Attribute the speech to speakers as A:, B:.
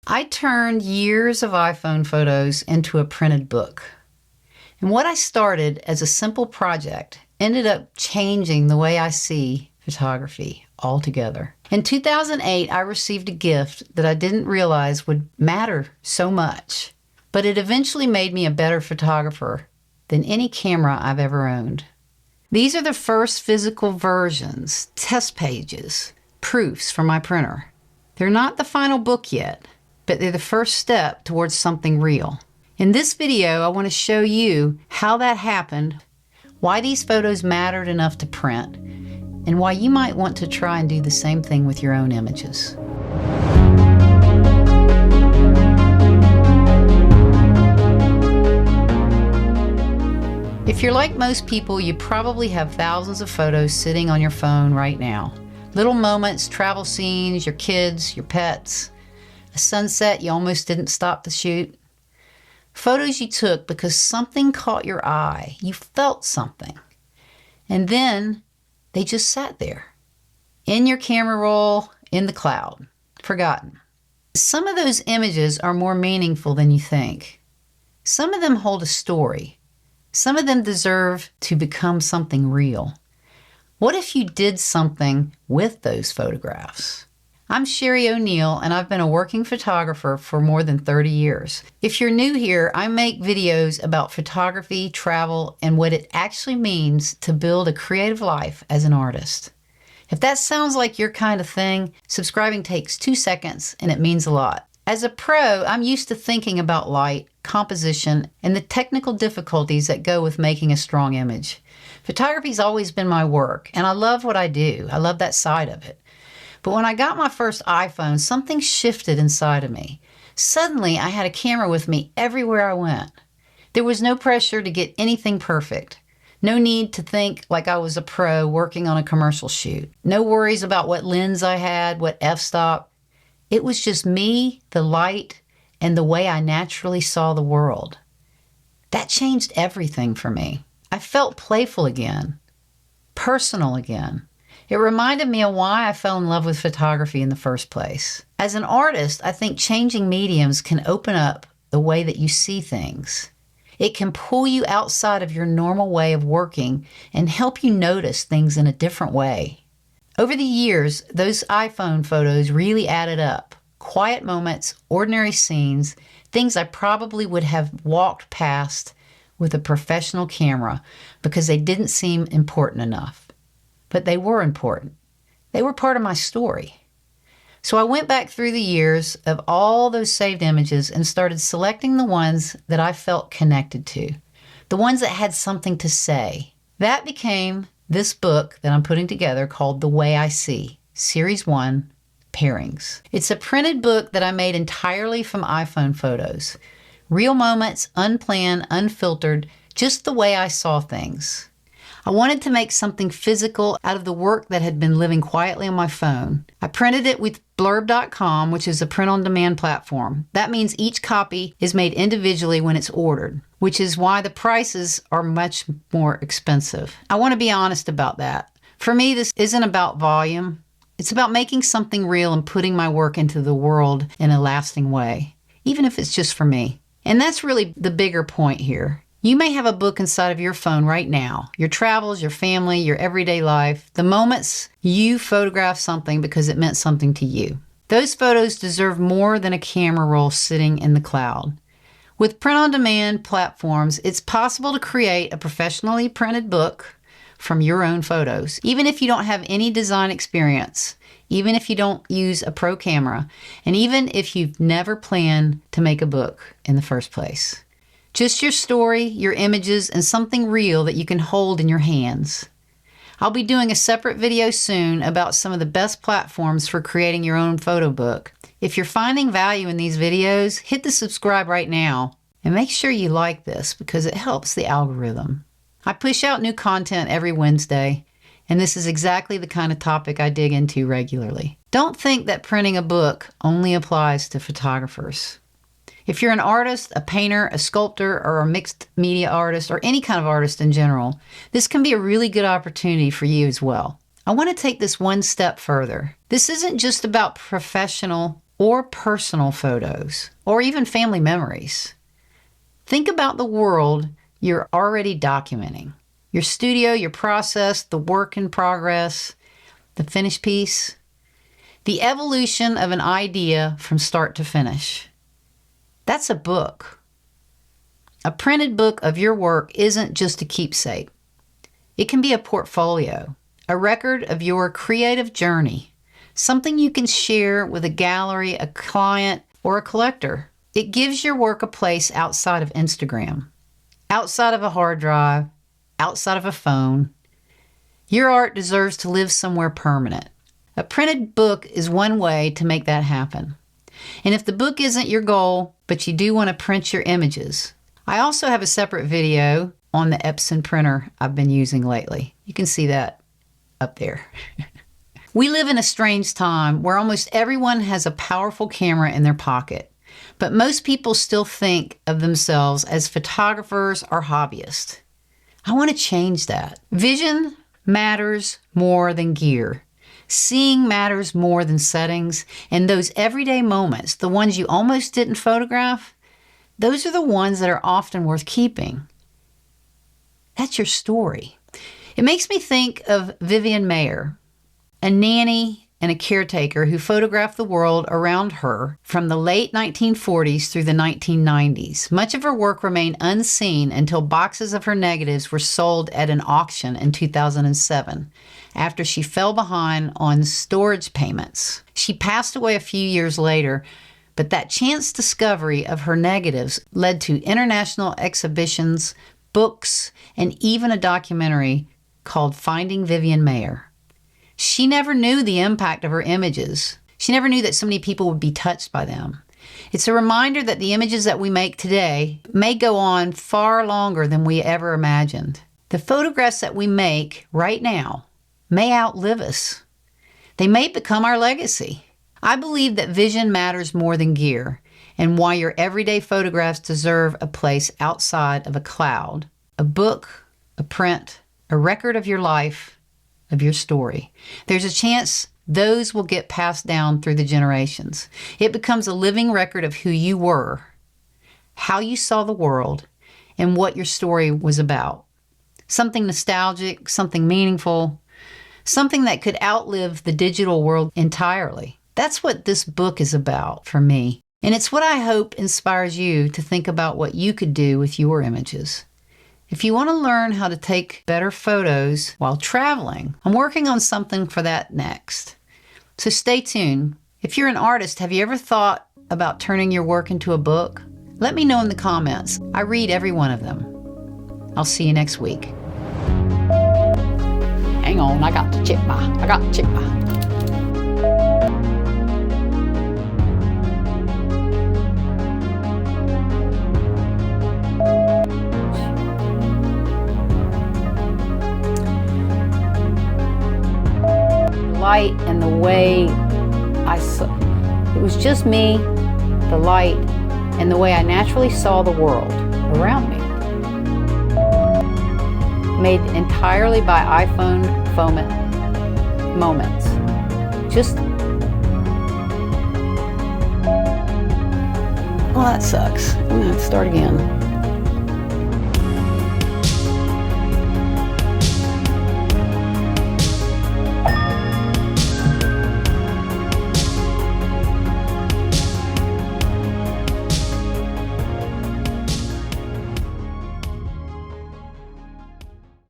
A: I turned years of iPhone photos into a printed book. And what I started as a simple project ended up changing the way I see photography altogether. In 2008, I received a gift that I didn't realize would matter so much, but it eventually made me a better photographer than any camera I've ever owned. These are the first physical versions, test pages, proofs from my printer. They're not the final book yet, but they're the first step towards something real. In this video, I want to show you how that happened, why these photos mattered enough to print, and why you might want to try and do the same thing with your own images. If you're like most people, you probably have thousands of photos sitting on your phone right now. Little moments, travel scenes, your kids, your pets, a sunset you almost didn't stop the shoot. Photos you took because something caught your eye, you felt something, and then they just sat there, in your camera roll, in the cloud, forgotten. Some of those images are more meaningful than you think. Some of them hold a story. Some of them deserve to become something real. What if you did something with those photographs? I'm Sherry O'Neill, and I've been a working photographer for more than 30 years. If you're new here, I make videos about photography, travel, and what it actually means to build a creative life as an artist. If that sounds like your kind of thing, subscribing takes 2 seconds, and it means a lot. As a pro, I'm used to thinking about light, composition, and the technical difficulties that go with making a strong image. Photography's always been my work, and I love what I do. I love that side of it. But when I got my first iPhone, something shifted inside of me. Suddenly, I had a camera with me everywhere I went. There was no pressure to get anything perfect. No need to think like I was a pro working on a commercial shoot. No worries about what lens I had, what f-stop. It was just me, the light, and the way I naturally saw the world. That changed everything for me. I felt playful again, personal again. It reminded me of why I fell in love with photography in the first place. As an artist, I think changing mediums can open up the way that you see things. It can pull you outside of your normal way of working and help you notice things in a different way. Over the years, those iPhone photos really added up. Quiet moments, ordinary scenes, things I probably would have walked past with a professional camera because they didn't seem important enough. But they were important. They were part of my story. So I went back through the years of all those saved images and started selecting the ones that I felt connected to, the ones that had something to say. That became this book that I'm putting together called The Way I See, Series 1, Pairings. It's a printed book that I made entirely from iPhone photos. Real moments, unplanned, unfiltered, just the way I saw things. I wanted to make something physical out of the work that had been living quietly on my phone. I printed it with Blurb.com, which is a print-on-demand platform. That means each copy is made individually when it's ordered, which is why the prices are much more expensive. I want to be honest about that. For me, this isn't about volume. It's about making something real and putting my work into the world in a lasting way, even if it's just for me. And that's really the bigger point here. You may have a book inside of your phone right now, your travels, your family, your everyday life, the moments you photographed something because it meant something to you. Those photos deserve more than a camera roll sitting in the cloud. With print-on-demand platforms, it's possible to create a professionally printed book from your own photos, even if you don't have any design experience, even if you don't use a pro camera, and even if you've never planned to make a book in the first place. Just your story, your images, and something real that you can hold in your hands. I'll be doing a separate video soon about some of the best platforms for creating your own photo book. If you're finding value in these videos, hit the subscribe right now and make sure you like this because it helps the algorithm. I push out new content every Wednesday, and this is exactly the kind of topic I dig into regularly. Don't think that printing a book only applies to photographers. If you're an artist, a painter, a sculptor, or a mixed media artist, or any kind of artist in general, this can be a really good opportunity for you as well. I want to take this one step further. This isn't just about professional or personal photos, or even family memories. Think about the world you're already documenting. Your studio, your process, the work in progress, the finished piece. The evolution of an idea from start to finish. That's a book. A printed book of your work isn't just a keepsake. It can be a portfolio, a record of your creative journey, something you can share with a gallery, a client, or a collector. It gives your work a place outside of Instagram, outside of a hard drive, outside of a phone. Your art deserves to live somewhere permanent. A printed book is one way to make that happen. And if the book isn't your goal, but you do want to print your images, I also have a separate video on the Epson printer I've been using lately. You can see that up there. We live in a strange time where almost everyone has a powerful camera in their pocket, but most people still think of themselves as photographers or hobbyists. I want to change that. Vision matters more than gear. Seeing matters more than settings, and those everyday moments, the ones you almost didn't photograph, those are the ones that are often worth keeping. That's your story. It makes me think of Vivian Maier, a nanny and a caretaker who photographed the world around her from the late 1940s through the 1990s. Much of her work remained unseen until boxes of her negatives were sold at an auction in 2007, after she fell behind on storage payments. She passed away a few years later, but that chance discovery of her negatives led to international exhibitions, books, and even a documentary called Finding Vivian Maier. She never knew the impact of her images. She never knew that so many people would be touched by them. It's a reminder that the images that we make today may go on far longer than we ever imagined. The photographs that we make right now may outlive us. They may become our legacy. I believe that vision matters more than gear, and why your everyday photographs deserve a place outside of a cloud, a book, a print, a record of your life, of your story. There's a chance those will get passed down through the generations. It becomes a living record of who you were, how you saw the world, and what your story was about. Something nostalgic, something meaningful, something that could outlive the digital world entirely. That's what this book is about for me. And it's what I hope inspires you to think about what you could do with your images. If you want to learn how to take better photos while traveling, I'm working on something for that next. So stay tuned. If you're an artist, have you ever thought about turning your work into a book? Let me know in the comments. I read every one of them. I'll see you next week. Hang on, I got to check my. Light and the way I saw, it was just me, the light, and the way I naturally saw the world around me. Made entirely by iPhone moments. Just, well, that sucks. I'm gonna have to start again.